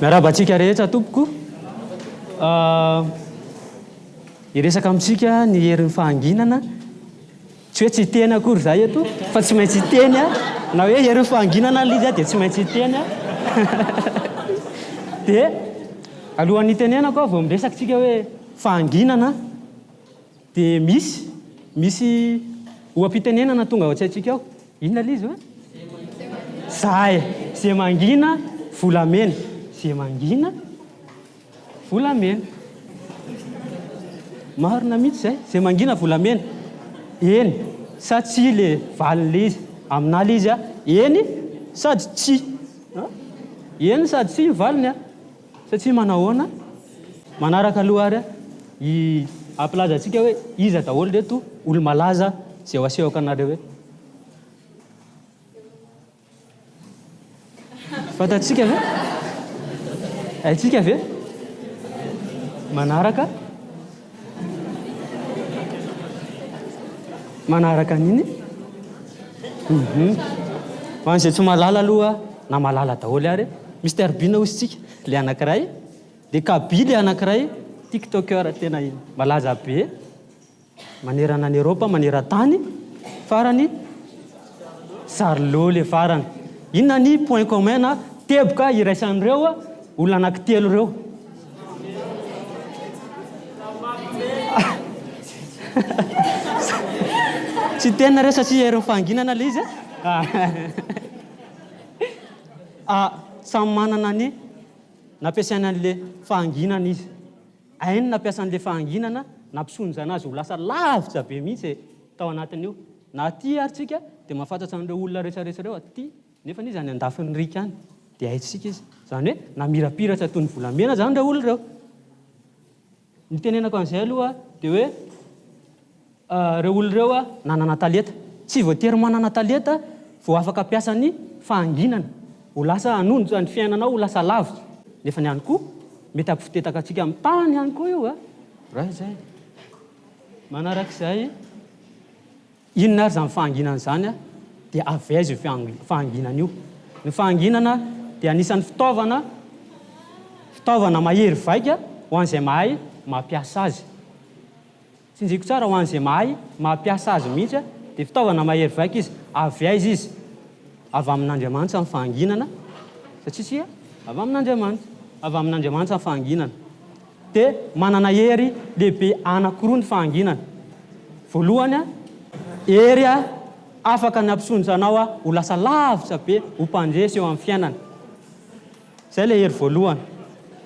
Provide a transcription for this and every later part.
Miarabantsika rehetra tompoko. Iresaka amintsika ny herin'ny fahanginana. Tsy hoe tsy teny akory zay eto, fa tsy maintsy teny a. Na hoe herin'ny fahanginana lizy dia tsy maintsy teny a. Dia alohan'ny tenenako a vao miresakitsika hoe fahanginana dia misy oam-pitenenana tonga ao an-tsaintsika ao. Inona lizy hoe? Zay, zay mangina volamena. Zay mangina volamena. Marina mihitsy zay, zay mangina volamena. Eny, sady tsy le valin'le izy. Aminaly izy a, eny sady tsy. Eny sady tsy valiny a. Satria manahoana? Manaraka aloha ary i ampilaza antsika hoe iza daholo reto olo-malaza zay ho asehoko anareo hoe. Fantatsika ve? Haitsika ve? Manaraka niny? Ho an'izay tsy malala aloha na malala daholo ary. Mr Bina ositsika, le anankiray. Dia Kaby le anankiray, tiktoker tena malaza be. Manerana any Eropa, maneran-tany. Farany Zarlo le farany. Inona ny point commun na teboka iraisan'ireo olona anankitelo ireo? Tsy tena re satria herin'ny fahanginana le izy samy manana ny nampiasaina an'le fahanginana izy. Ainy nampiasan'le fahanginana nampisonjana azy ho lasa lavitra be mihitsy tao anatin'io. Na ty ary tsika dia mahafantatra an'ireo olona rehetrarehetra ireo aty nefa izy any andafin'ny rika any dia haitsika izy. Zany hoe namirapiratra toy ny volamena zany ireo olona ireo. Ny tenenako an'izay aloha dia hoe ireo olona ireo nanana talenta. Tsy voatery manana talenta vao afaka ampiasan'ny fahanginana ho lasa hanonja ny fiainanao ho lasa lavitra. Nefa ny ihany koa mety ampifitetaka antsika amin'ny tany ihany koa io raha izay. Manarak'izay, inona ary zany fahanginana zany dia avy aiza io fahanginana io. Ny fahanginana dia anisan'ny fitaovana mahery vaika ho an'izay mahay mampiasa azy. Tsinjiko tsara ho an'izay mahay mampiasa azy mihitsy dia fitaovana mahery vaika izy. Avy aiza izy? Avy amin'Andriamanitra ny fahanginana. Satria sia avy amin'Andriamanitra. Avy amin'Andriamanitra ny fahanginana. Dia manana hery lehibe anankiroa ny fahanginana. Voalohany hery afaka ny ampisonjanao ho lasa lavitra be ho mpandresy eo amin'ny fiainana. Zay le hery voalohany.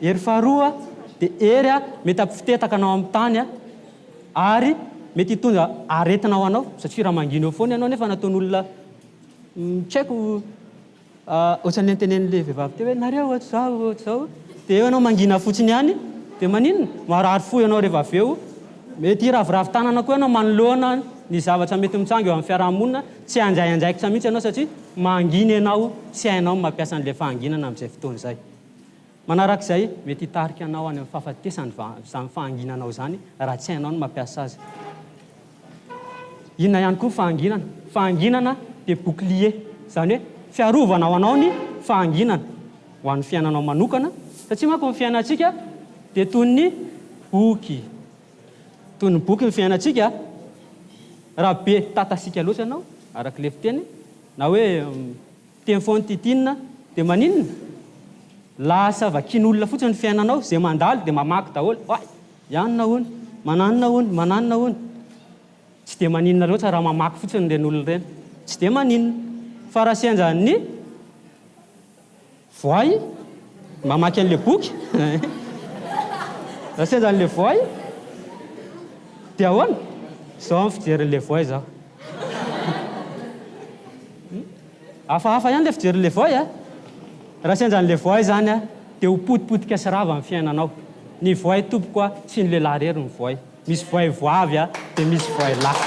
Hery faharoa dia hery mety ampifitetaka anao amin'ny tany ary mety hitondra aretina ho anao satria raha mangina eo foana ianao nefa nataon'olona tsy haiko ohatran'ny antenen'le vehivavy teo hoe nareo ohatr'izao ohatr'izao. Dia eo ianao mangina fotsiny ihany dia maninona? Marary fo ianao rehefa avy eo. Mety hiraviravy tanana koa ianao manoloana ny zavatra mety mitsanga eo amin'ny fiarahamonina. Tsy handraiandraikitra mihitsy ianao satria mangina ianao, tsy hainao mampiasa an'ilay fahanginana amin'izay fotoana izay. Manarak'izay mety hitarika anao any amin'ny fahafatesany izany fahanginanao zany raha tsy hainao ny mampiasa azy. Inona ihany koa fahanginana? Fahanginana dia bouclier. Zany hoe fiarovana ho anao ny fahanginana ho an'ny fiainanao manokana. Satria manko ny fiainantsika dia toy ny boky. Toy ny boky ny fiainantsika. Raha be tatasika loatra ianao araka le fiteny na hoe teny foana titinina dia maninona? Lasa vakian'olona fotsiny ny fiainanao zay mandalo dia mamaky daholo. Ianona hono, mananona hono, mananona hono. Tsy dia maninona loatra raha mamaky fotsiny ireny olona ireny. Tsy dia maninona. Fa raha sianjan'ny voay mamaky an'ilay boky. Raha sianjan'ilay voay dia ahoana? Izao amin'ny fijerin'ilay voay izao. Hafahafa ihany ilay fijerin'ilay voay Raha sianjan'ilay voay zany dia ho potipotika sy rava amin'ny fiainanao. Ny voay tompoko tsy ny lehilahy rery ny voay. Misy voay voavy dia misy voay lahy.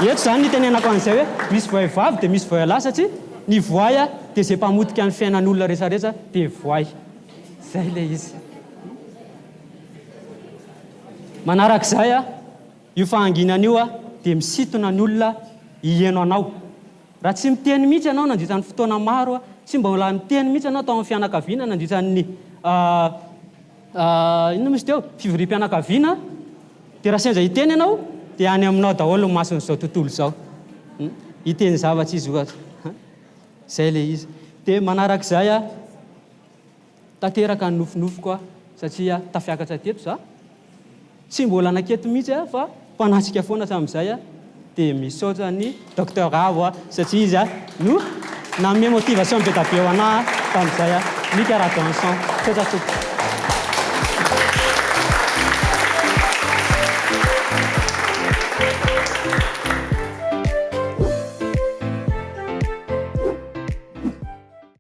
Eto zany ny tenenako an'izay hoe misy voay vavy dia misy voay lahy satria ny voay dia izay mpamotika ny fiainan'olona rehetrarehetra dia voay. Zay le izy. Manarak'izay io fahanginana io dia misintona ny olona hihaino anao. Raha tsy miteny mihitsy ianao nandritran'ny fotoana maro tsy mbola miteny mihitsy ianao tao amin'ny fianakaviana nandritran'ny inona misy teo fivorim-pianakaviana dia raha sendra hiteny ianao dia any aminao daholo ny mason'izao tontolo izao. Hiteny zavatra izy ohatra. Zay ilay izy. Dia manarak'izay tanteraka ny nofinofiko satria tafiakatra teto za. Tsy mbola naketo mihitsy fa mpanatrika foana hatramin'izay dia misaotra ny docteur Ravo satria izy no nanome motivation be dia be ho anahy tamin'izay ny karadanson.